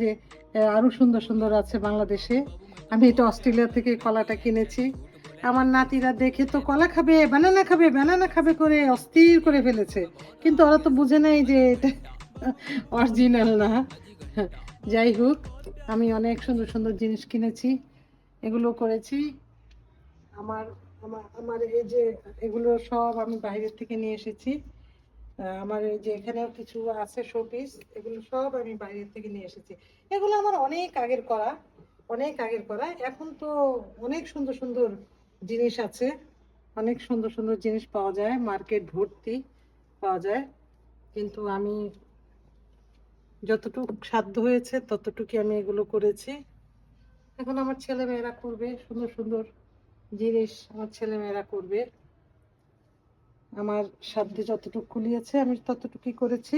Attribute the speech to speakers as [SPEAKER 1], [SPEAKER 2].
[SPEAKER 1] যে আরো সুন্দর সুন্দর আছে বাংলাদেশে। আমি এটা অস্ট্রেলিয়া থেকে কলাটা কিনেছি। আমার নাতিরা দেখে তো কলা খাবে, বানানা খাবে, বানানা খাবে করে অস্থির করে ফেলেছে, কিন্তু ওরা তো বুঝে নাই যে এটা অরিজিনাল না। যাই হোক, আমি অনেক সুন্দর সুন্দর জিনিস কিনেছি, এগুলো করেছি। আমার আমার আমার এই যে এগুলো সব আমি বাইরের থেকে নিয়ে এসেছি। আমার এই যে এখানেও কিছু আছে শোপিস, এগুলো সব আমি বাইরের থেকে নিয়ে এসেছি। এগুলো আমার অনেক আগের করা, অনেক আগের করা। এখন তো অনেক সুন্দর সুন্দর জিনিস আছে, অনেক সুন্দর সুন্দর জিনিস পাওয়া যায়, মার্কেট ভর্তি পাওয়া যায়। কিন্তু আমি যতটুকু সাধ্য হয়েছে ততটুকু আমি এগুলো করেছি। এখন আমার ছেলে মেয়েরা করবে সুন্দর সুন্দর জিনিস, আমার ছেলে মেয়েরা করবে। আমার সাধ্যে যতটুকু কুলিয়েছে আমি ততটুকুই করেছি।